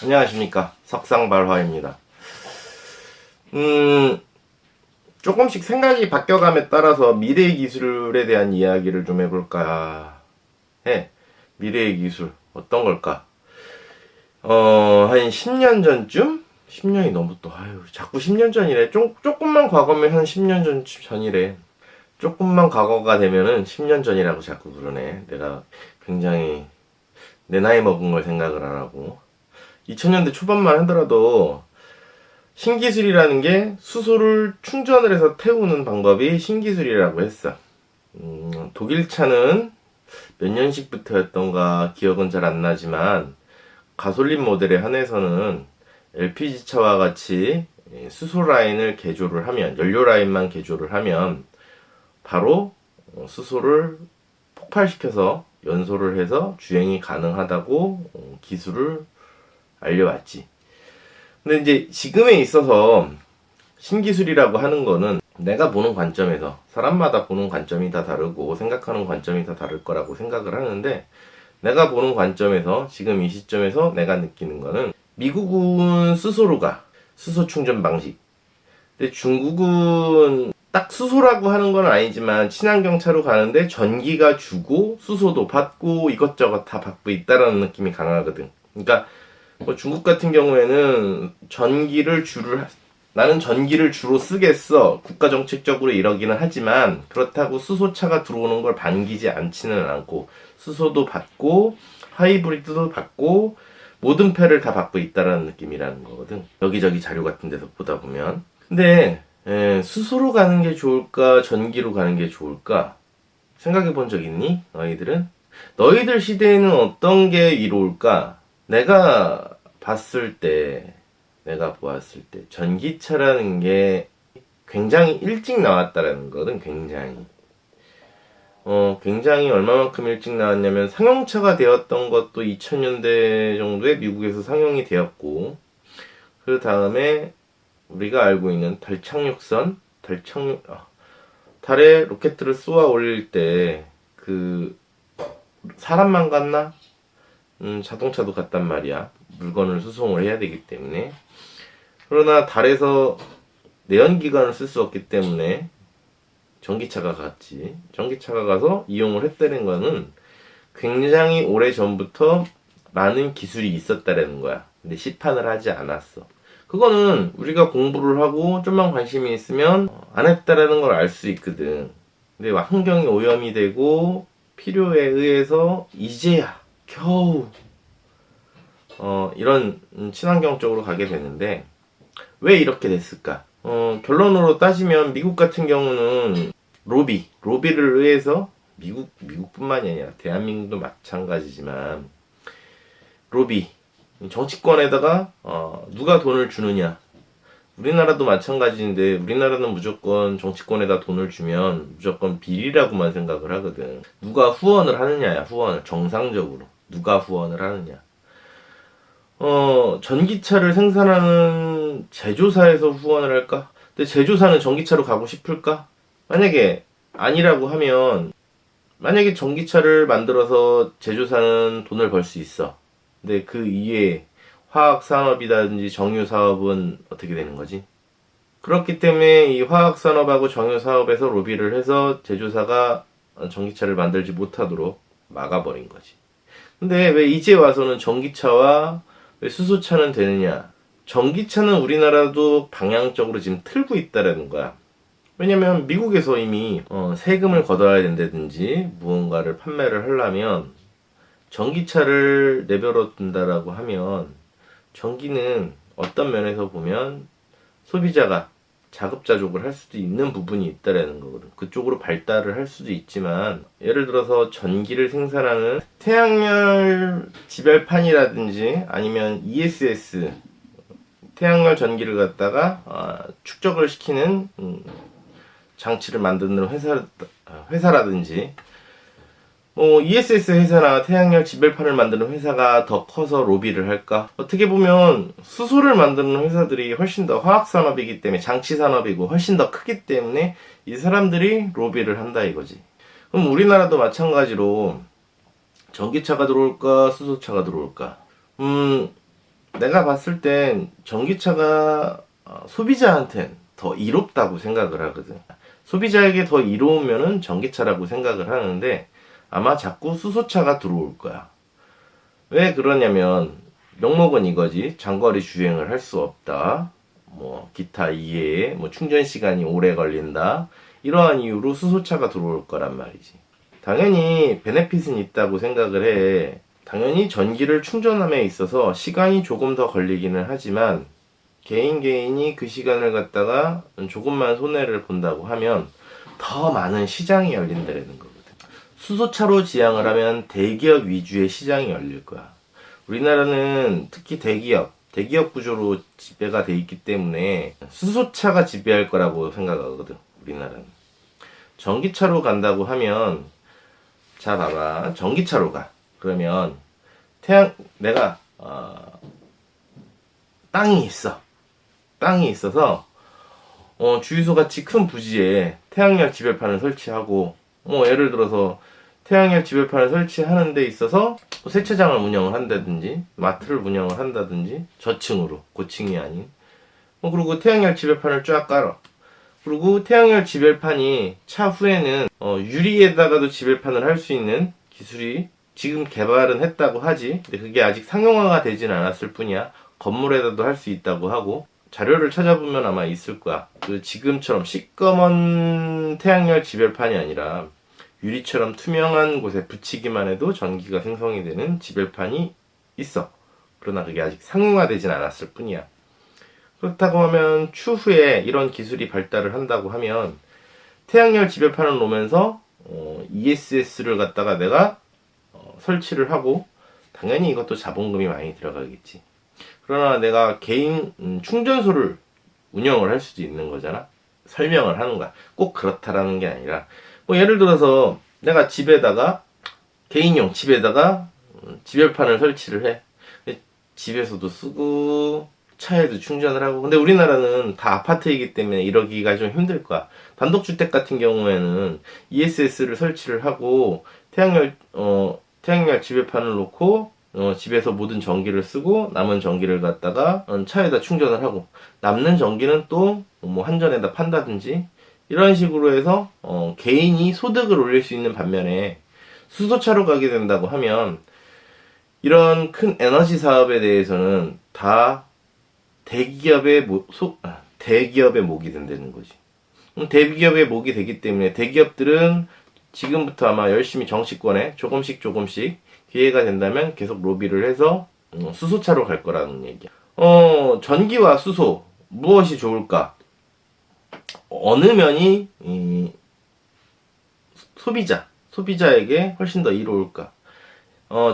안녕하십니까, 석상발화입니다. 조금씩 생각이 바뀌어감에 따라서 미래의 기술에 대한 이야기를 좀 해볼까 해. 미래의 기술 어떤 걸까? 한 10년 전쯤? 10년이 너무 또 자꾸 10년 전이래. 조금만 과거면 한 10년 전이래. 조금만 과거가 되면은 10년 전이라고 자꾸 그러네. 내가 굉장히 내 나이 먹은 걸 생각을 안 하고. 2000년대 초반만 하더라도 신기술이라는 게 수소를 충전을 해서 태우는 방법이 신기술이라고 했어. 독일차는 몇 년식부터였던가 기억은 잘 안 나지만 가솔린 모델에 한해서는 LPG차와 같이 수소 라인을 개조를 하면, 연료 라인만 개조를 하면 바로 수소를 폭발시켜서 연소를 해서 주행이 가능하다고 기술을 알려왔지. 근데 이제 지금에 있어서 신기술이라고 하는 거는 내가 보는 관점에서, 사람마다 보는 관점이 다 다르고 생각하는 관점이 다 다를 거라고 생각을 하는데, 내가 보는 관점에서 지금 이 시점에서 내가 느끼는 거는, 미국은 수소로 가, 수소 충전 방식. 근데 중국은 딱 수소라고 하는 건 아니지만 친환경차로 가는데 전기가 주고 수소도 받고 이것저것 다 받고 있다라는 느낌이 강하거든. 그러니까 뭐 중국 같은 경우에는 나는 전기를 주로 쓰겠어, 국가 정책적으로 이러기는 하지만, 그렇다고 수소차가 들어오는 걸 반기지 않지는 않고 수소도 받고 하이브리드도 받고 모든 패를 다 받고 있다라는 느낌이라는 거거든, 여기저기 자료 같은 데서 보다 보면. 근데 수소로 가는 게 좋을까 전기로 가는 게 좋을까 생각해 본 적 있니? 너희들 시대에는 어떤 게 이로울까? 내가 보았을 때 전기차라는 게 굉장히 일찍 나왔다라는 거든. 굉장히 얼마만큼 일찍 나왔냐면, 상용차가 되었던 것도 2000년대 정도에 미국에서 상용이 되었고, 그 다음에 우리가 알고 있는 달에 로켓을 쏘아 올릴 때 사람만 갔나? 자동차도 갔단 말이야. 물건을 수송을 해야 되기 때문에. 그러나 달에서 내연기관을 쓸 수 없기 때문에 전기차가 갔지. 전기차가 가서 이용을 했다는 거는 굉장히 오래 전부터 많은 기술이 있었다라는 거야. 근데 시판을 하지 않았어. 그거는 우리가 공부를 하고 좀만 관심이 있으면 안 했다라는 걸 알 수 있거든. 근데 환경이 오염이 되고 필요에 의해서 이제야 겨우 이런 친환경 쪽으로 가게 되는데, 왜 이렇게 됐을까? 결론으로 따지면 미국 같은 경우는 로비를 의해서, 미국뿐만이 아니라 대한민국도 마찬가지지만, 정치권에다가 누가 돈을 주느냐. 우리나라도 마찬가지인데, 우리나라는 무조건 정치권에다 돈을 주면 무조건 비리라고만 생각을 하거든. 누가 후원을 하느냐야. 정상적으로 누가 후원을 하느냐. 전기차를 생산하는 제조사에서 후원을 할까? 근데 제조사는 전기차로 가고 싶을까? 만약에 아니라고 하면, 만약에 전기차를 만들어서 제조사는 돈을 벌 수 있어. 근데 그 이외에 화학산업이라든지 정유사업은 어떻게 되는 거지? 그렇기 때문에 이 화학산업하고 정유사업에서 로비를 해서 제조사가 전기차를 만들지 못하도록 막아버린 거지. 근데 왜 이제 와서는 전기차와 왜 수소차는 되느냐? 전기차는 우리나라도 방향적으로 지금 틀고 있다라는 거야. 왜냐면 미국에서 이미 세금을 걷어야 된다든지 무언가를 판매를 하려면 전기차를 내버려 둔다라고 하면, 전기는 어떤 면에서 보면 소비자가 자급자족을 할 수도 있는 부분이 있다라는 거거든. 그쪽으로 발달을 할 수도 있지만, 예를 들어서 전기를 생산하는 태양열 지별판이라든지 아니면 ESS, 태양열 전기를 갖다가 축적을 시키는 장치를 만드는 회사라든지, ESS 회사나 태양열 지별판을 만드는 회사가 더 커서 로비를 할까? 어떻게 보면 수소를 만드는 회사들이 훨씬 더 화학산업이기 때문에, 장치산업이고 훨씬 더 크기 때문에 이 사람들이 로비를 한다 이거지. 그럼 우리나라도 마찬가지로 전기차가 들어올까 수소차가 들어올까? 내가 봤을 땐 전기차가 소비자한텐 더 이롭다고 생각을 하거든. 소비자에게 더 이로우면은 전기차라고 생각을 하는데 아마 자꾸 수소차가 들어올 거야. 왜 그러냐면 명목은 이거지. 장거리 주행을 할 수 없다. 뭐 기타 이외에 뭐 충전 시간이 오래 걸린다. 이러한 이유로 수소차가 들어올 거란 말이지. 당연히 베네핏은 있다고 생각을 해. 당연히 전기를 충전함에 있어서 시간이 조금 더 걸리기는 하지만 개인이 그 시간을 갖다가 조금만 손해를 본다고 하면 더 많은 시장이 열린다는 거거든. 수소차로 지향을 하면 대기업 위주의 시장이 열릴 거야. 우리나라는 특히 대기업 구조로 지배가 돼 있기 때문에 수소차가 지배할 거라고 생각하거든. 우리나라는. 전기차로 간다고 하면, 자 봐봐, 전기차로 가. 그러면 내가 땅이 있어. 땅이 있어서 주유소 같이 큰 부지에 태양열 지배판을 설치하고, 예를 들어서 태양열 지배판을 설치하는 데 있어서 세차장을 운영을 한다든지 마트를 운영을 한다든지, 저층으로, 고층이 아닌. 그리고 태양열 지배판을 쫙 깔아. 그리고 태양열 지배판이 차후에는 유리에다가도 지배판을 할 수 있는 기술이 지금 개발은 했다고 하지. 근데 그게 아직 상용화가 되진 않았을 뿐이야. 건물에다도 할 수 있다고 하고, 자료를 찾아보면 아마 있을 거야. 그 지금처럼 시꺼먼 태양열 지배판이 아니라 유리처럼 투명한 곳에 붙이기만 해도 전기가 생성이 되는 지배판이 있어. 그러나 그게 아직 상용화되진 않았을 뿐이야. 그렇다고 하면 추후에 이런 기술이 발달을 한다고 하면 태양열 지배판을 놓으면서 ESS를 갖다가 내가 설치를 하고, 당연히 이것도 자본금이 많이 들어가겠지. 그러나 내가 개인 충전소를 운영을 할 수도 있는 거잖아. 설명을 하는 거야. 꼭 그렇다라는 게 아니라, 예를 들어서 내가 집에다가, 개인용 집에다가 지배판을 설치를 해. 집에서도 쓰고 차에도 충전을 하고. 근데 우리나라는 다 아파트이기 때문에 이러기가 좀 힘들 거야. 단독주택 같은 경우에는 ESS를 설치를 하고 태양열 지배판을 놓고 집에서 모든 전기를 쓰고 남은 전기를 갖다가 차에다 충전을 하고, 남는 전기는 또 뭐 한전에다 판다든지, 이런 식으로 해서 개인이 소득을 올릴 수 있는 반면에, 수소차로 가게 된다고 하면 이런 큰 에너지 사업에 대해서는 다 대기업의 목이 된다는 거지. 대기업의 목이 되기 때문에 대기업들은 지금부터 아마 열심히 정치권에 조금씩 기회가 된다면 계속 로비를 해서 수소차로 갈 거라는 얘기야. 전기와 수소 무엇이 좋을까? 어느 면이 소비자에게 훨씬 더 이로울까?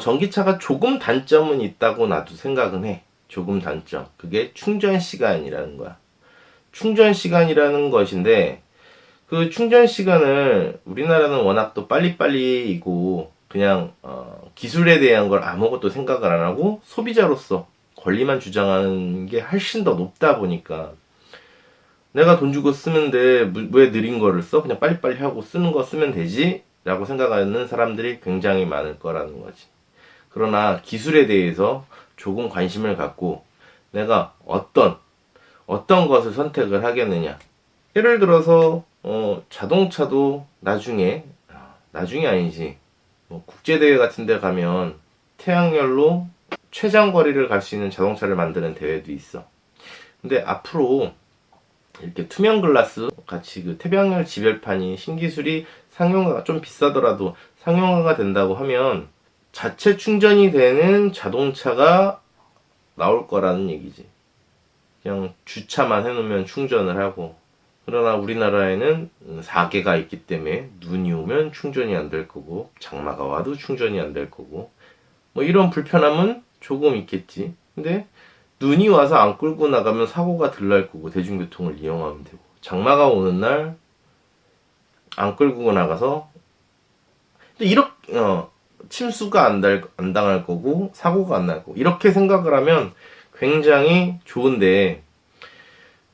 전기차가 조금 단점은 있다고 나도 생각은 해. 조금 단점. 그게 충전 시간이라는 거야. 충전 시간이라는 것인데, 그 충전 시간을 우리나라는 워낙 또 빨리빨리이고 그냥 기술에 대한 걸 아무것도 생각을 안 하고 소비자로서 권리만 주장하는 게 훨씬 더 높다 보니까, 내가 돈 주고 쓰는데 왜 느린 거를 써? 그냥 빨리빨리 하고 쓰는 거 쓰면 되지? 라고 생각하는 사람들이 굉장히 많을 거라는 거지. 그러나 기술에 대해서 조금 관심을 갖고 내가 어떤 것을 선택을 하겠느냐. 예를 들어서 자동차도 나중에 아니지, 국제대회 같은 데 가면 태양열로 최장거리를 갈 수 있는 자동차를 만드는 대회도 있어. 근데 앞으로 이렇게 투명 글라스 같이 그 태양열 지배판이 신기술이 상용화가 좀 비싸더라도 상용화가 된다고 하면 자체 충전이 되는 자동차가 나올 거라는 얘기지. 그냥 주차만 해놓으면 충전을 하고. 그러나 우리나라에는 4개가 있기 때문에 눈이 오면 충전이 안 될 거고, 장마가 와도 충전이 안 될 거고, 이런 불편함은 조금 있겠지. 근데 눈이 와서 안 끌고 나가면 사고가 덜 날 거고, 대중교통을 이용하면 되고, 장마가 오는 날 안 끌고 나가서 근데 이렇게 침수가 안 당할 거고 사고가 안 날 거고, 이렇게 생각을 하면 굉장히 좋은데,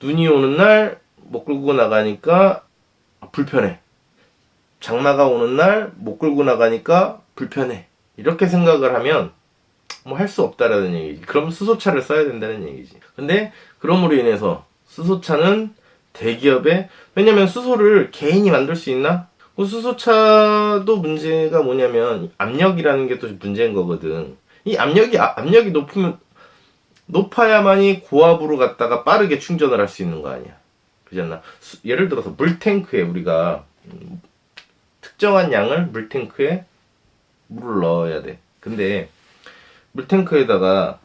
눈이 오는 날 못 끌고 나가니까 불편해. 장마가 오는 날 못 끌고 나가니까 불편해. 이렇게 생각을 하면 뭐 할 수 없다라는 얘기지. 그럼 수소차를 써야 된다는 얘기지. 근데 그럼으로 인해서 수소차는 대기업에, 왜냐면 수소를 개인이 만들 수 있나? 그 수소차도 문제가 뭐냐면 압력이라는 게 또 문제인 거거든. 이 압력이 높아야만이 고압으로 갔다가 빠르게 충전을 할 수 있는 거 아니야. 그렇지 않나? 예를 들어서 물탱크에 우리가 특정한 양을 물탱크에 물을 넣어야 돼. 근데 물탱크에다가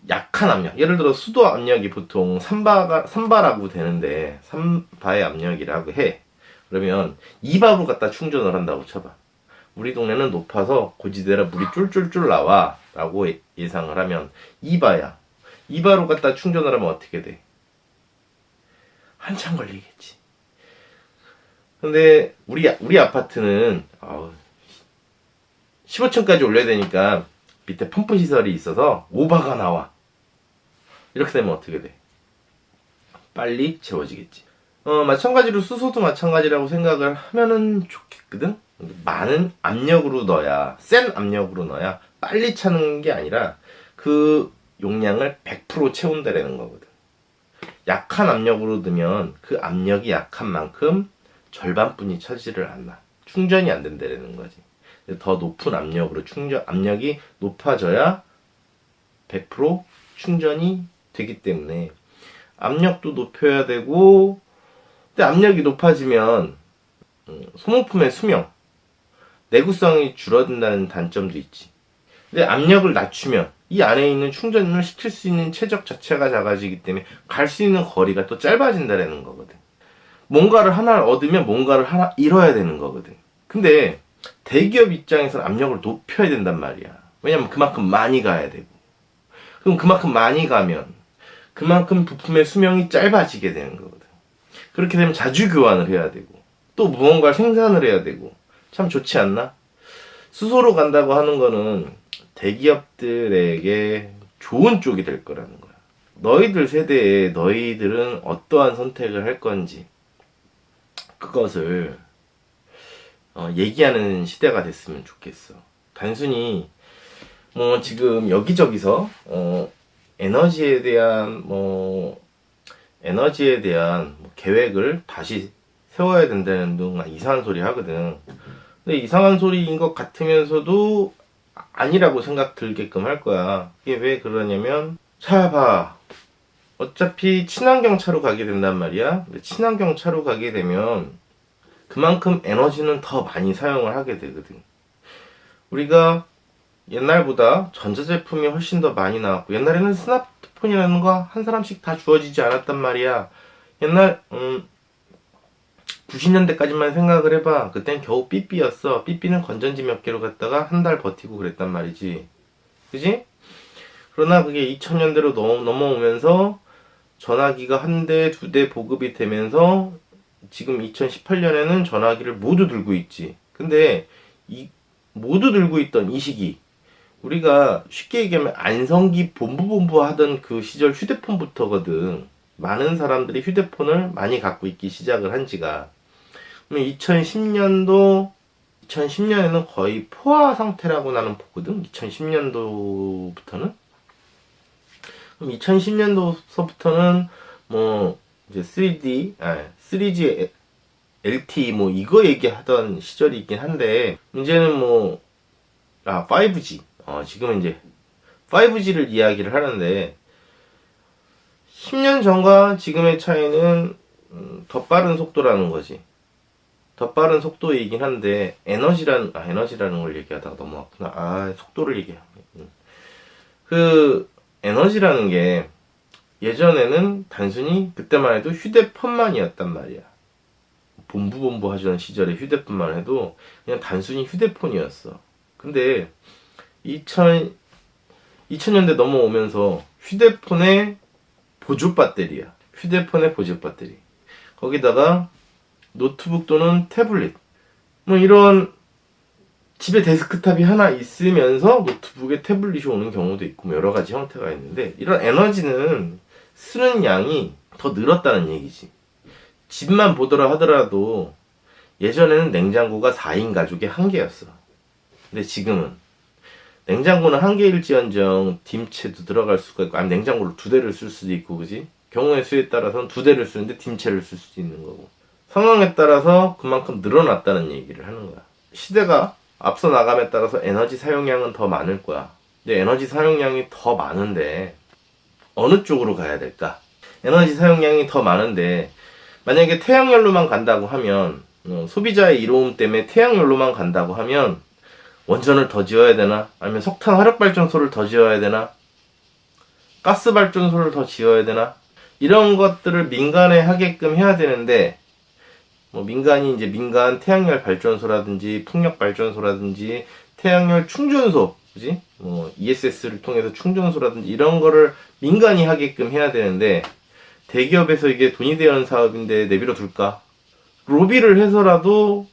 약한 압력, 예를 들어 수도 압력이 보통 3바라고 되는데 3바의 압력이라고 해. 그러면 2바로 갖다 충전을 한다고 쳐봐. 우리 동네는 높아서 고지대라 물이 쫄쫄쫄 나와 라고 예상을 하면 2바야. 2바로 갖다 충전을 하면 어떻게 돼? 한참 걸리겠지. 근데 우리 아파트는 15층까지 올려야 되니까 밑에 펌프 시설이 있어서 5바가 나와. 이렇게 되면 어떻게 돼? 빨리 채워지겠지. 마찬가지로 수소도 마찬가지라고 생각을 하면은 좋겠거든? 많은 압력으로 넣어야, 센 압력으로 넣어야 빨리 차는 게 아니라 그 용량을 100% 채운다라는 거거든. 약한 압력으로 넣으면 그 압력이 약한 만큼 절반뿐이 차지를 않나. 충전이 안 된다라는 거지. 더 높은 압력으로 압력이 높아져야 100% 충전이 되기 때문에 압력도 높여야 되고, 근데 압력이 높아지면 소모품의 수명, 내구성이 줄어든다는 단점도 있지. 근데 압력을 낮추면 이 안에 있는 충전을 시킬 수 있는 최적 자체가 작아지기 때문에 갈 수 있는 거리가 또 짧아진다는 거거든. 뭔가를 하나 얻으면 뭔가를 하나 잃어야 되는 거거든. 근데 대기업 입장에서는 압력을 높여야 된단 말이야. 왜냐면 그만큼 많이 가야 되고. 그럼 그만큼 많이 가면 그만큼 부품의 수명이 짧아지게 되는 거거든. 그렇게 되면 자주 교환을 해야 되고 또 무언가를 생산을 해야 되고 참 좋지 않나? 수소로 간다고 하는 거는 대기업들에게 좋은 쪽이 될 거라는 거야. 너희들 세대에 너희들은 어떠한 선택을 할 건지 그것을 얘기하는 시대가 됐으면 좋겠어. 단순히 뭐 지금 여기저기서 에너지에 대한 계획을 다시 세워야 된다는 등 이상한 소리 하거든. 근데 이상한 소리인 것 같으면서도 아니라고 생각 들게끔 할 거야. 이게 왜 그러냐면, 자, 봐. 어차피 친환경 차로 가게 된단 말이야. 근데 친환경 차로 가게 되면 그만큼 에너지는 더 많이 사용을 하게 되거든. 우리가 옛날보다 전자제품이 훨씬 더 많이 나왔고, 옛날에는 스마트폰이라는 거 한 사람씩 다 주어지지 않았단 말이야. 옛날 90년대까지만 생각을 해봐. 그땐 겨우 삐삐였어. 삐삐는 건전지 몇 개로 갔다가 한 달 버티고 그랬단 말이지. 그지? 그러나 그게 2000년대로 넘어오면서 전화기가 한 대, 두 대 보급이 되면서 지금 2018년에는 전화기를 모두 들고 있지. 근데 모두 들고 있던 이 시기, 우리가 쉽게 얘기하면 안성기 본부 하던 그 시절 휴대폰부터거든. 많은 사람들이 휴대폰을 많이 갖고 있기 시작을 한 지가. 그러면 2010년에는 거의 포화 상태라고 나는 보거든. 2010년도부터는. 그럼 2010년도서부터는 뭐 이제 3G LTE 뭐 이거 얘기하던 시절이 있긴 한데, 문제는 5G. 지금은 이제 5G를 이야기를 하는데, 10년 전과 지금의 차이는 더 빠른 속도라는 거지. 더 빠른 속도이긴 한데, 에너지라는 걸 얘기하다가 넘어왔구나. 속도를 얘기해. 그 에너지라는 게 예전에는 단순히 그때만 해도 휴대폰만이었단 말이야. 본부 하던 시절에 휴대폰만 해도 그냥 단순히 휴대폰이었어. 근데 2000년대 넘어오면서 휴대폰의 보조 배터리, 거기다가 노트북 또는 태블릿, 뭐 이런 집에 데스크탑이 하나 있으면서 노트북에 태블릿이 오는 경우도 있고 뭐 여러 가지 형태가 있는데, 이런 에너지는 쓰는 양이 더 늘었다는 얘기지. 집만 보더라 하더라도 예전에는 냉장고가 4인 가족의 한계였어. 근데 지금은 냉장고는 한 개일지언정 딤체도 들어갈 수가 있고, 아니 냉장고를 두 대를 쓸 수도 있고, 그지? 경우의 수에 따라서는 두 대를 쓰는데 딤체를 쓸 수도 있는 거고, 상황에 따라서 그만큼 늘어났다는 얘기를 하는 거야. 시대가 앞서 나감에 따라서 에너지 사용량은 더 많을 거야. 근데 에너지 사용량이 더 많은데 어느 쪽으로 가야 될까? 에너지 사용량이 더 많은데 만약에 태양열로만 간다고 하면, 소비자의 이로움 때문에 태양열로만 간다고 하면 원전을 더 지어야 되나? 아니면 석탄 화력발전소를 더 지어야 되나? 가스발전소를 더 지어야 되나? 이런 것들을 민간에 하게끔 해야 되는데, 민간이 이제 민간 태양열 발전소라든지 풍력 발전소라든지 태양열 충전소, 그지? ESS를 통해서 충전소라든지 이런 거를 민간이 하게끔 해야 되는데, 대기업에서 이게 돈이 되는 사업인데 내버려 둘까? 로비를 해서라도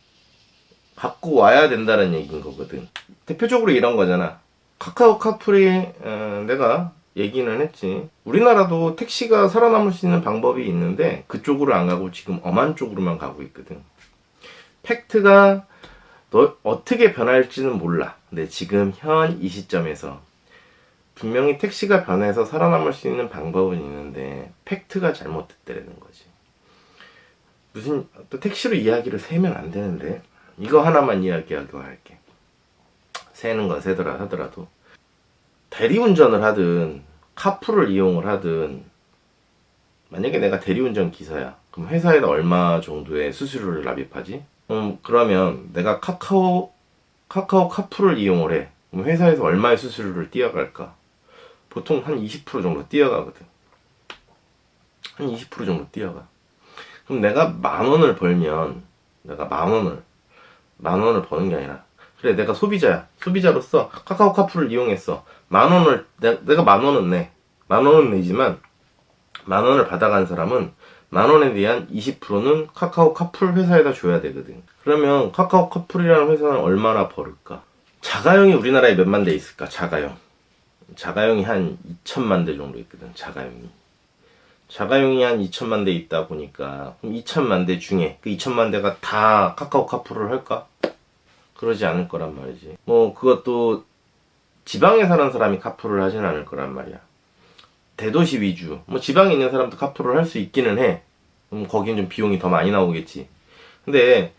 갖고 와야 된다는 얘기인 거거든. 대표적으로 이런 거잖아. 카카오 카풀이 내가 얘기는 했지. 우리나라도 택시가 살아남을 수 있는 방법이 있는데 그쪽으로 안 가고 지금 엄한 쪽으로만 가고 있거든. 팩트가 너 어떻게 변할지는 몰라. 근데 지금 현 이 시점에서 분명히 택시가 변해서 살아남을 수 있는 방법은 있는데 팩트가 잘못됐다는 거지. 무슨 또 택시로 이야기를 세면 안 되는데 이거 하나만 이야기하고 할게. 세는 거 세더라 하더라도 대리운전을 하든 카풀을 이용을 하든, 만약에 내가 대리운전 기사야, 그럼 회사에다 얼마 정도의 수수료를 납입하지? 그러면 내가 카카오 카풀을 이용을 해. 그럼 회사에서 얼마의 수수료를 띄어갈까? 보통 한 20% 정도 띄어가거든. 한 20% 정도 띄어가. 그럼 내가 10,000원을 벌면, 내가 만 원을 버는 게 아니라, 그래 내가 소비자야. 소비자로서 카카오 카풀을 이용했어. 10,000원을 내가 10,000원은 내. 10,000원은 내지만 10,000원을 받아간 사람은 10,000원에 대한 20%는 카카오 카풀 회사에다 줘야 되거든. 그러면 카카오 카풀이라는 회사는 얼마나 벌을까? 자가용이 우리나라에 몇만 대 있을까? 자가용이 한 2천만 대 정도 있거든. 자가용이 한 2천만 대 있다 보니까, 그럼 2천만 대 중에 그 2천만 대가 다 카카오 카풀을 할까? 그러지 않을 거란 말이지. 그것도 지방에 사는 사람이 카풀을 하진 않을 거란 말이야. 대도시 위주. 지방에 있는 사람도 카풀을 할 수 있기는 해. 거긴 좀 비용이 더 많이 나오겠지. 근데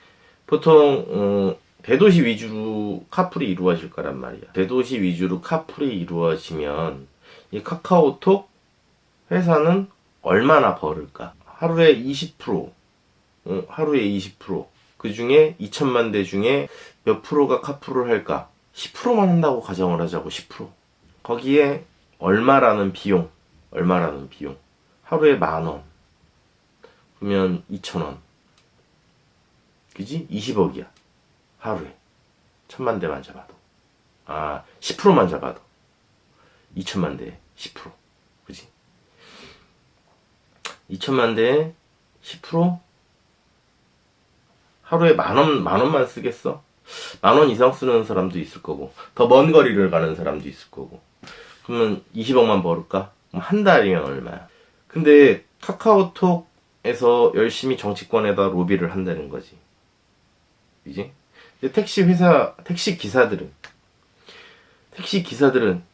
보통 대도시 위주로 카풀이 이루어질 거란 말이야. 대도시 위주로 카풀이 이루어지면 이 카카오톡 회사는 얼마나 벌을까? 하루에 20%. 하루에 20%. 그 중에 2천만 대 중에 몇 프로가 카풀을 할까? 10%만 한다고 가정을 하자고. 10%. 거기에 얼마라는 비용. 하루에 10,000원. 그러면 2,000원. 그지? 20억이야. 하루에. 1,000만 대만 잡아도. 10%만 잡아도. 2천만 대에 10%. 그지? 2천만 대에 10%? 하루에 10,000원만 쓰겠어? 10,000원 이상 쓰는 사람도 있을 거고, 더 먼 거리를 가는 사람도 있을 거고. 그러면 20억만 벌을까? 그럼 한 달이면 얼마야? 근데 카카오톡에서 열심히 정치권에다 로비를 한다는 거지. 그지? 택시 기사들은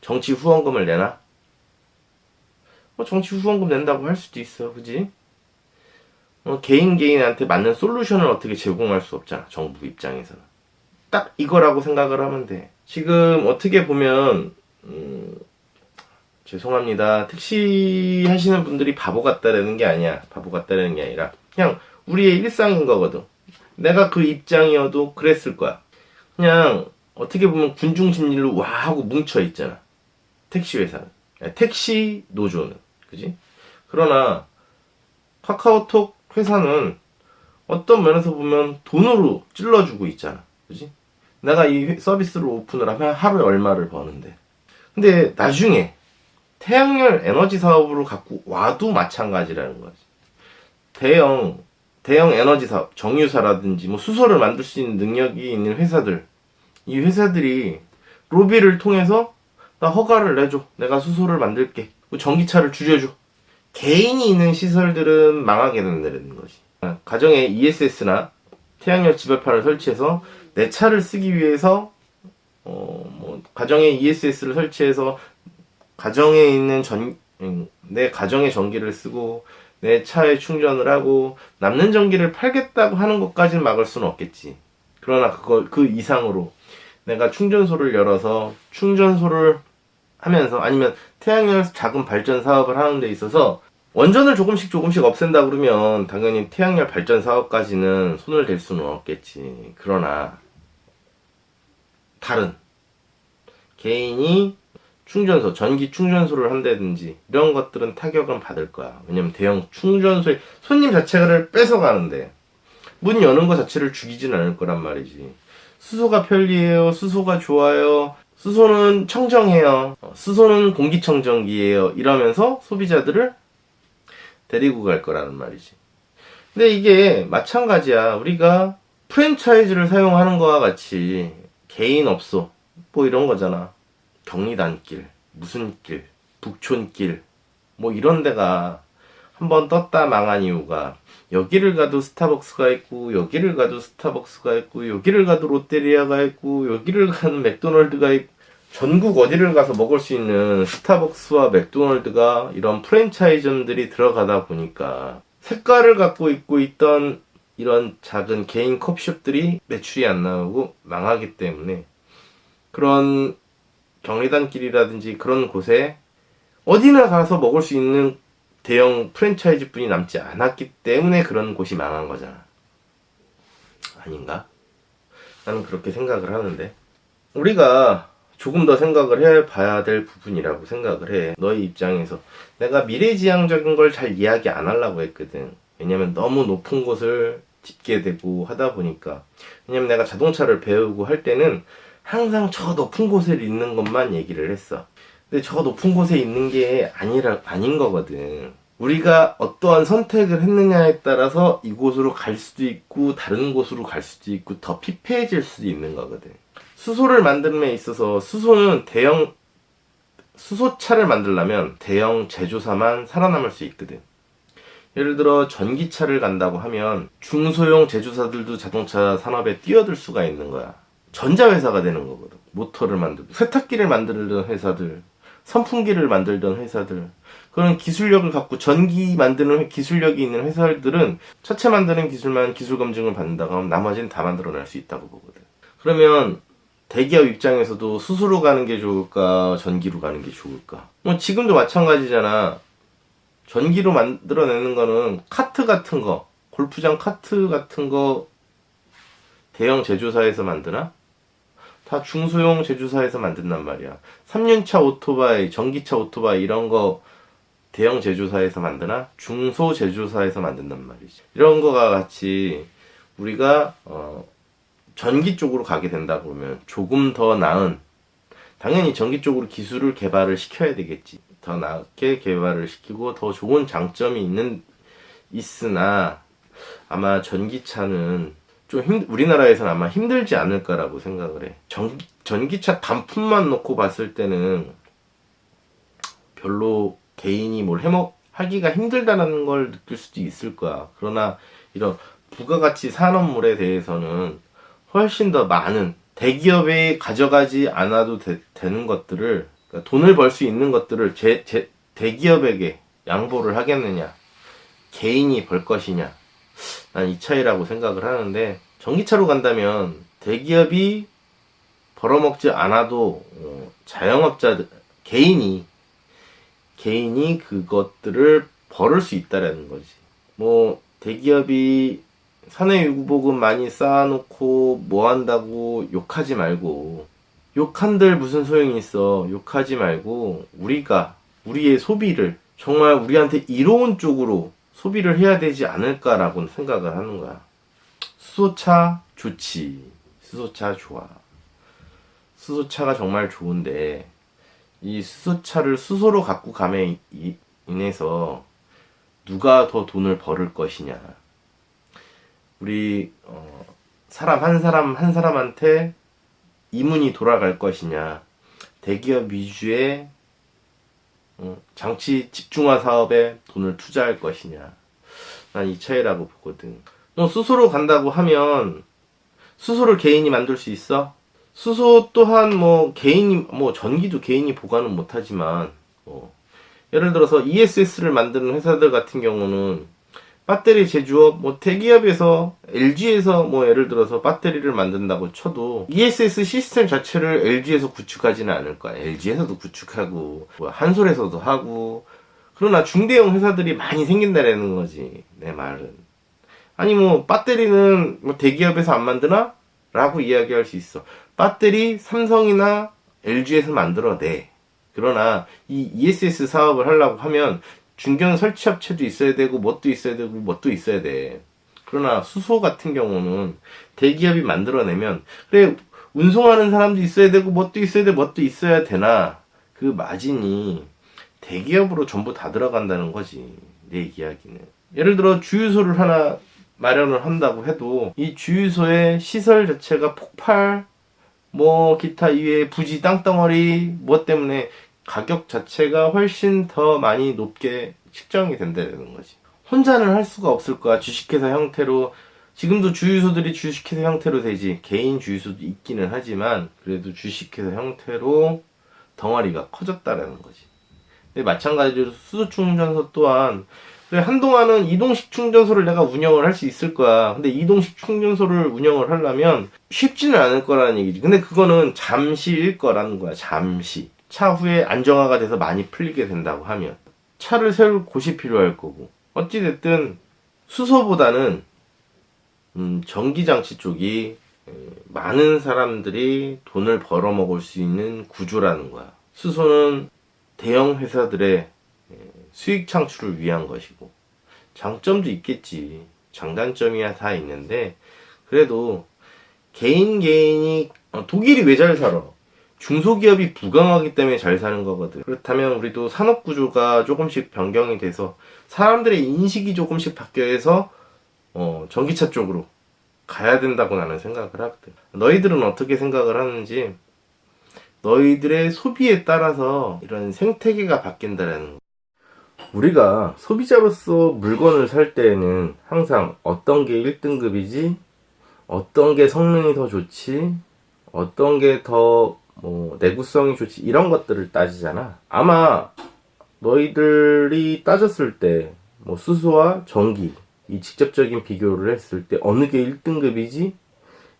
정치 후원금을 내나? 정치 후원금 낸다고 할 수도 있어. 그지? 개인한테 맞는 솔루션을 어떻게 제공할 수 없잖아. 정부 입장에서는. 딱 이거라고 생각을 하면 돼. 지금 어떻게 보면 죄송합니다. 택시 하시는 분들이 바보 같다라는 게 아니야. 바보 같다라는 게 아니라 그냥 우리의 일상인 거거든. 내가 그 입장이어도 그랬을 거야. 그냥 어떻게 보면 군중심리로 와 하고 뭉쳐 있잖아. 택시 회사는. 택시 노조는. 그지? 그러나 카카오톡 회사는 어떤 면에서 보면 돈으로 찔러주고 있잖아. 그지? 내가 이 서비스를 오픈을 하면 하루에 얼마를 버는데. 근데 나중에 태양열 에너지 사업으로 갖고 와도 마찬가지라는 거지. 대형 에너지 사업, 정유사라든지 수소를 만들 수 있는 능력이 있는 회사들. 이 회사들이 로비를 통해서 나 허가를 내줘. 내가 수소를 만들게. 전기차를 줄여줘. 개인이 있는 시설들은 망하게 된다는 거지. 가정에 ESS나 태양열 지발판을 설치해서 내 차를 쓰기 위해서 가정에 ESS를 설치해서 가정에 있는 내 가정의 전기를 쓰고 내 차에 충전을 하고 남는 전기를 팔겠다고 하는 것까지는 막을 수는 없겠지. 그러나 그 이상으로 내가 충전소를 열어서 충전소를 하면서 아니면 태양열 작은 발전 사업을 하는 데 있어서 원전을 조금씩 없앤다 그러면 당연히 태양열 발전 사업까지는 손을 댈 수는 없겠지. 그러나 다른 개인이 충전소, 전기 충전소를 한다든지 이런 것들은 타격은 받을 거야. 왜냐면 대형 충전소에 손님 자체를 뺏어가는데 문 여는 것 자체를 죽이진 않을 거란 말이지. 수소가 편리해요. 수소가 좋아요. 수소는 청정해요. 수소는 공기청정기예요. 이러면서 소비자들을 데리고 갈 거라는 말이지. 근데 이게 마찬가지야. 우리가 프랜차이즈를 사용하는 거와 같이 개인 업소 뭐 이런 거잖아. 경리단길, 무슨 길, 북촌길 뭐 이런 데가 한번 떴다 망한 이유가 여기를 가도 스타벅스가 있고 여기를 가도 스타벅스가 있고 여기를 가도 롯데리아가 있고 여기를 가는 맥도널드가 있고 전국 어디를 가서 먹을 수 있는 스타벅스와 맥도널드가 이런 프랜차이즈들이 들어가다 보니까 색깔을 갖고 있고 있던 이런 작은 개인 커피숍들이 매출이 안 나오고 망하기 때문에 그런 경리단길이라든지 그런 곳에 어디나 가서 먹을 수 있는 대형 프랜차이즈 뿐이 남지 않았기 때문에 그런 곳이 망한 거잖아. 아닌가? 나는 그렇게 생각을 하는데 우리가 조금 더 생각을 해봐야 될 부분이라고 생각을 해. 너의 입장에서 내가 미래지향적인 걸 잘 이야기 안 하려고 했거든. 왜냐면 너무 높은 곳을 짓게 되고 하다 보니까. 왜냐면 내가 자동차를 배우고 할 때는 항상 저 높은 곳에 있는 것만 얘기를 했어. 근데 저 높은 곳에 있는 게 아닌 거거든. 우리가 어떠한 선택을 했느냐에 따라서 이곳으로 갈 수도 있고 다른 곳으로 갈 수도 있고 더 피폐해질 수도 있는 거거든. 수소를 만드는 데 있어서 수소는 수소차를 만들려면 대형 제조사만 살아남을 수 있거든. 예를 들어 전기차를 간다고 하면 중소형 제조사들도 자동차 산업에 뛰어들 수가 있는 거야. 전자회사가 되는 거거든. 모터를 만들고 세탁기를 만들던 회사들, 선풍기를 만들던 회사들, 그런 기술력을 갖고 전기 만드는 기술력이 있는 회사들은 차체 만드는 기술만 기술 검증을 받는다고 하면 나머지는 다 만들어낼 수 있다고 보거든. 그러면 대기업 입장에서도 수소로 가는 게 좋을까 전기로 가는 게 좋을까? 뭐 지금도 마찬가지잖아. 전기로 만들어내는 거는 카트 같은 거, 골프장 카트 같은 거 대형 제조사에서 만드나? 다 중소형 제조사에서 만든단 말이야. 3륜차 오토바이, 전기차 오토바이 이런 거 대형 제조사에서 만드나? 중소 제조사에서 만든단 말이지. 이런 거가 같이 우리가 전기 쪽으로 가게 된다 그러면 조금 더 나은, 당연히 전기 쪽으로 기술을 개발을 시켜야 되겠지. 더 나게 개발을 시키고 더 좋은 장점이 있으나 아마 전기차는 좀 우리나라에서는 아마 힘들지 않을까라고 생각을 해. 전기차 단품만 놓고 봤을 때는 별로 개인이 뭘 하기가 힘들다는 걸 느낄 수도 있을 거야. 그러나 이런 부가가치 산업물에 대해서는 훨씬 더 많은 대기업에 가져가지 않아도 되는 것들을, 그러니까 돈을 벌 수 있는 것들을 대기업에게 양보를 하겠느냐, 개인이 벌 것이냐, 난 이 차이라고 생각을 하는데, 전기차로 간다면 대기업이 벌어먹지 않아도 자영업자들, 개인이 그것들을 벌을 수 있다라는 거지. 뭐 대기업이 사내유보금 많이 쌓아놓고 뭐 한다고 욕하지 말고, 욕한들 무슨 소용이 있어. 욕하지 말고 우리의 소비를 정말 우리한테 이로운 쪽으로 소비를 해야 되지 않을까라고 생각을 하는 거야. 수소차 좋지. 수소차 좋아. 수소차가 정말 좋은데 이 수소차를 수소로 갖고 감에 인해서 누가 더 돈을 벌을 것이냐. 우리 사람 한 사람한테 이문이 돌아갈 것이냐. 대기업 위주의 장치 집중화 사업에 돈을 투자할 것이냐. 난 이 차이라고 보거든. 수소로 간다고 하면 수소를 개인이 만들 수 있어? 수소 또한 뭐 개인이 뭐 전기도 개인이 보관은 못하지만 예를 들어서 ESS를 만드는 회사들 같은 경우는 배터리 제조업 뭐 대기업에서 LG에서 뭐 예를 들어서 배터리를 만든다고 쳐도 ESS 시스템 자체를 LG에서 구축하지는 않을 거야. LG에서도 구축하고 뭐 한솔에서도 하고 그러나 중대형 회사들이 많이 생긴다라는 거지 내 말은. 아니 뭐 배터리는 뭐 대기업에서 안 만드나? 라고 이야기할 수 있어. 배터리 삼성이나 LG에서 만들어내. 그러나 이 ESS 사업을 하려고 하면 중견 설치업체도 있어야 되고 뭣도 있어야 되고 뭣도 있어야 돼. 그러나 수소 같은 경우는 대기업이 만들어내면 그래 운송하는 사람도 있어야 되고 뭣도 있어야 돼 뭣도 있어야 되나 그 마진이 대기업으로 전부 다 들어간다는 거지 내 이야기는. 예를 들어 주유소를 하나 마련을 한다고 해도 이 주유소의 시설 자체가 폭발 뭐 기타 이외에 부지 땅덩어리 뭐 때문에 가격 자체가 훨씬 더 많이 높게 측정이 된다는 거지. 혼자는 할 수가 없을 거야. 주식회사 형태로. 지금도 주유소들이 주식회사 형태로 되지. 개인 주유소도 있기는 하지만 그래도 주식회사 형태로 덩어리가 커졌다라는 거지. 근데 마찬가지로 수소 충전소 또한 그래, 한동안은 이동식 충전소를 내가 운영을 할 수 있을 거야. 근데 이동식 충전소를 운영을 하려면 쉽지는 않을 거라는 얘기지. 근데 그거는 잠시일 거라는 거야. 잠시. 차후에 안정화가 돼서 많이 풀리게 된다고 하면. 차를 세울 곳이 필요할 거고. 어찌됐든 수소보다는 전기장치 쪽이 많은 사람들이 돈을 벌어먹을 수 있는 구조라는 거야. 수소는 대형 회사들의 수익 창출을 위한 것이고 장점도 있겠지. 장단점이야 다 있는데 그래도 개인이 독일이 왜 잘 살아? 중소기업이 부강하기 때문에 잘 사는 거거든. 그렇다면 우리도 산업구조가 조금씩 변경이 돼서 사람들의 인식이 조금씩 바뀌어서 전기차 쪽으로 가야 된다고 나는 생각을 하거든. 너희들은 어떻게 생각을 하는지 너희들의 소비에 따라서 이런 생태계가 바뀐다라는 거. 우리가 소비자로서 물건을 살 때에는 항상 어떤 게 1등급이지, 어떤 게 성능이 더 좋지, 어떤 게 더 내구성이 좋지, 이런 것들을 따지잖아. 아마 너희들이 따졌을 때 수소와 전기 이 직접적인 비교를 했을 때 어느 게 1등급이지?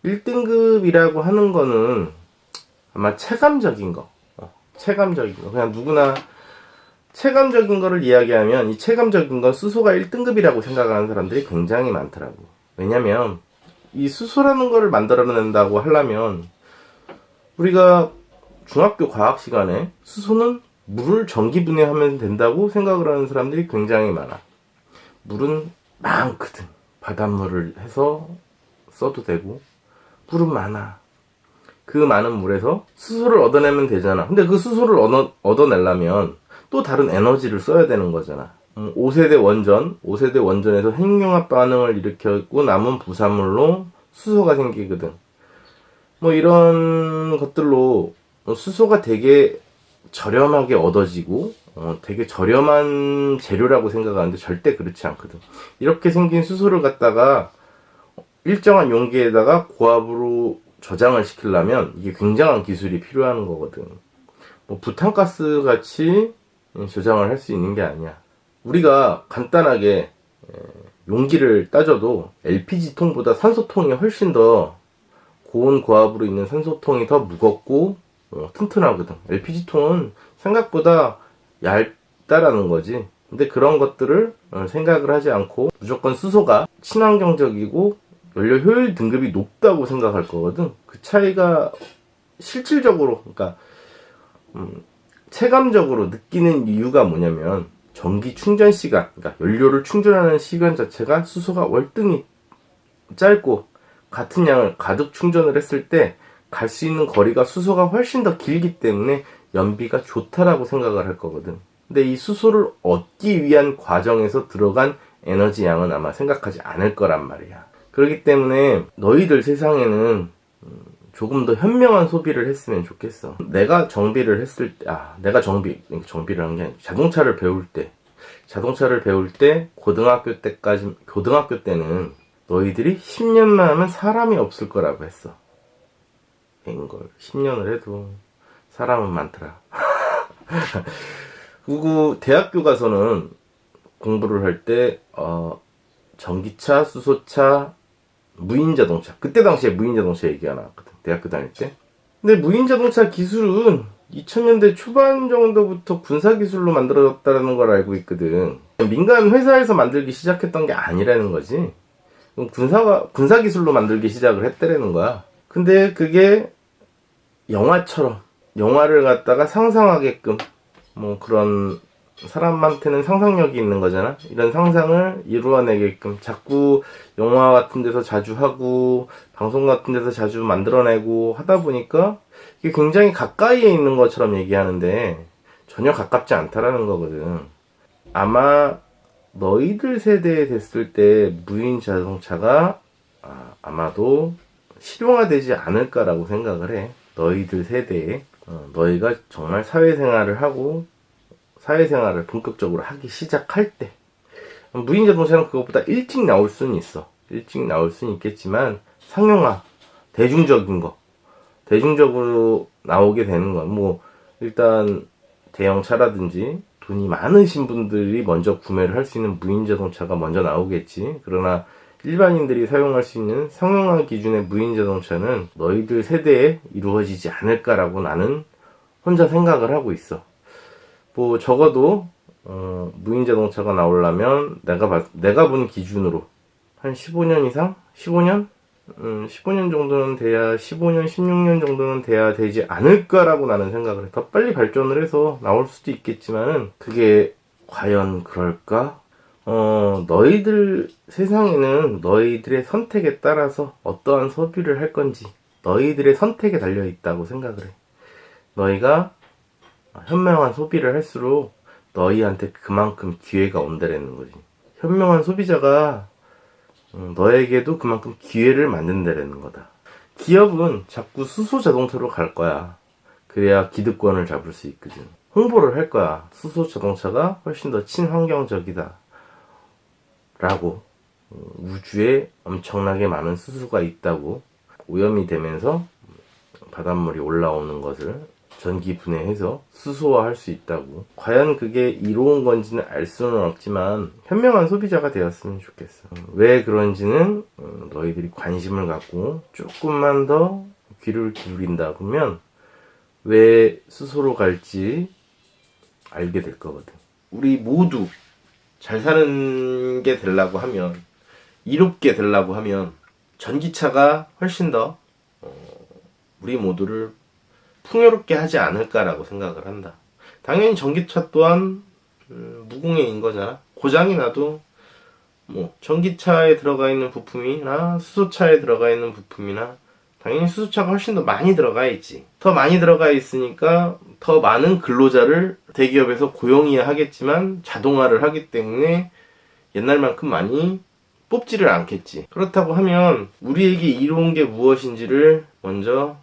1등급이라고 하는 거는 아마 체감적인 거. 체감적인 거. 그냥 누구나 체감적인 거를 이야기하면 이 체감적인 건 수소가 1등급이라고 생각하는 사람들이 굉장히 많더라고. 왜냐면 이 수소라는 거를 만들어낸다고 하려면 우리가 중학교 과학 시간에 수소는 물을 전기 분해하면 된다고 생각을 하는 사람들이 굉장히 많아. 물은 많거든. 바닷물을 해서 써도 되고 물은 많아. 그 많은 물에서 수소를 얻어내면 되잖아. 근데 그 수소를 얻어내려면 또 다른 에너지를 써야 되는 거잖아. 5세대 원전에서 핵융합 반응을 일으켰고 남은 부산물로 수소가 생기거든. 이런 것들로 수소가 되게 저렴하게 얻어지고 되게 저렴한 재료라고 생각하는데 절대 그렇지 않거든. 이렇게 생긴 수소를 갖다가 일정한 용기에다가 고압으로 저장을 시키려면 이게 굉장한 기술이 필요한 거거든. 부탄가스 같이 저장을 할 수 있는 게 아니야. 우리가 간단하게 용기를 따져도 LPG통보다 산소통이 훨씬 더 고온 고압으로 있는 산소통이 더 무겁고 튼튼하거든. LPG통은 생각보다 얇다라는 거지. 근데 그런 것들을 생각을 하지 않고 무조건 수소가 친환경적이고 연료 효율 등급이 높다고 생각할 거거든. 그 차이가 실질적으로 그러니까 체감적으로 느끼는 이유가 뭐냐면 전기 충전 시간, 그러니까 연료를 충전하는 시간 자체가 수소가 월등히 짧고 같은 양을 가득 충전을 했을 때 갈 수 있는 거리가 수소가 훨씬 더 길기 때문에 연비가 좋다라고 생각을 할 거거든. 근데 이 수소를 얻기 위한 과정에서 들어간 에너지 양은 아마 생각하지 않을 거란 말이야. 그렇기 때문에 너희들 세상에는 조금 더 현명한 소비를 했으면 좋겠어. 내가 정비를 했을 때, 내가 정비를 한 게 아니라 자동차를 배울 때 고등학교 때는 너희들이 10년만 하면 사람이 없을 거라고 했어. 걸 10년을 해도 사람은 많더라. 그리고 대학교 가서는 공부를 할 때 전기차, 수소차, 무인자동차, 그때 당시에 무인자동차 얘기가 나왔거든, 대학교 다닐 때. 근데 무인자동차 기술은 2000년대 초반 정도부터 군사기술로 만들어졌다는 걸 알고 있거든. 민간 회사에서 만들기 시작했던 게 아니라는 거지. 군사기술로 만들기 시작을 했다라는 거야. 근데 그게 영화처럼, 영화를 갖다가 상상하게끔, 뭐 그런 사람한테는 상상력이 있는 거잖아. 이런 상상을 이루어내게끔 자꾸 영화 같은 데서 자주 하고 방송 같은 데서 자주 만들어내고 하다 보니까 이게 굉장히 가까이에 있는 것처럼 얘기하는데 전혀 가깝지 않다라는 거거든. 아마 너희들 세대에 됐을 때 무인 자동차가 아마도 실용화되지 않을까라고 생각을 해. 너희들 세대에 너희가 정말 사회생활을 하고 사회생활을 본격적으로 하기 시작할 때. 무인 자동차는 그것보다 일찍 나올 수는 있어. 일찍 나올 수는 있겠지만 상용화, 대중적으로 나오게 되는 건 뭐 일단 대형차라든지 돈이 많으신 분들이 먼저 구매를 할 수 있는 무인 자동차가 먼저 나오겠지. 그러나 일반인들이 사용할 수 있는 상용화 기준의 무인 자동차는 너희들 세대에 이루어지지 않을까라고 나는 혼자 생각을 하고 있어. 뭐 적어도 무인 자동차가 나오려면 내가 본 기준으로 한 15년 이상? 15년? 15년 정도는 돼야, 15년, 16년 정도는 돼야 되지 않을까라고 나는 생각을 해. 더 빨리 발전을 해서 나올 수도 있겠지만은 그게 과연 그럴까? 너희들 세상에는 너희들의 선택에 따라서 어떠한 소비를 할 건지 너희들의 선택에 달려 있다고 생각을 해. 너희가 현명한 소비를 할수록 너희한테 그만큼 기회가 온다라는 거지. 현명한 소비자가 너에게도 그만큼 기회를 만든다라는 거다. 기업은 자꾸 수소 자동차로 갈 거야. 그래야 기득권을 잡을 수 있거든. 홍보를 할 거야. 수소 자동차가 훨씬 더 친환경적이다 라고. 우주에 엄청나게 많은 수소가 있다고. 오염이 되면서 바닷물이 올라오는 것을 전기 분해해서 수소화할 수 있다고. 과연 그게 이로운 건지는 알 수는 없지만 현명한 소비자가 되었으면 좋겠어. 왜 그런지는 너희들이 관심을 갖고 조금만 더 귀를 기울인다 보면 왜 수소로 갈지 알게 될 거거든. 우리 모두 잘 사는 게 되려고 하면, 이롭게 되려고 하면 전기차가 훨씬 더 우리 모두를 풍요롭게 하지 않을까라고 생각을 한다. 당연히 전기차 또한 무공해인 거잖아. 고장이 나도 뭐 전기차에 들어가 있는 부품이나 수소차에 들어가 있는 부품이나 당연히 수소차가 훨씬 더 많이 들어가 있지. 더 많이 들어가 있으니까 더 많은 근로자를 대기업에서 고용해야 하겠지만 자동화를 하기 때문에 옛날만큼 많이 뽑지를 않겠지. 그렇다고 하면 우리에게 이로운 게 무엇인지를 먼저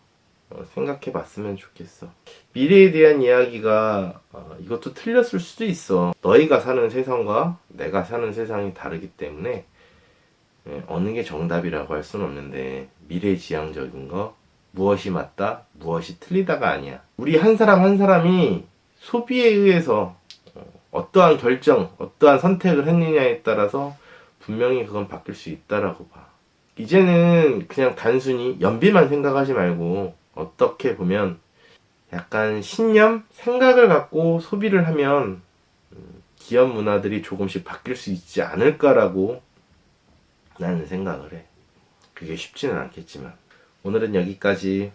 생각해 봤으면 좋겠어. 미래에 대한 이야기가 이것도 틀렸을 수도 있어. 너희가 사는 세상과 내가 사는 세상이 다르기 때문에 어느 게 정답이라고 할 수는 없는데, 미래지향적인 거, 무엇이 맞다, 무엇이 틀리다가 아니야. 우리 한 사람 한 사람이 소비에 의해서 어떠한 결정, 어떠한 선택을 했느냐에 따라서 분명히 그건 바뀔 수 있다라고 봐. 이제는 그냥 단순히 연비만 생각하지 말고 어떻게 보면 약간 신념? 생각을 갖고 소비를 하면 기업 문화들이 조금씩 바뀔 수 있지 않을까라고 나는 생각을 해. 그게 쉽지는 않겠지만. 오늘은 여기까지.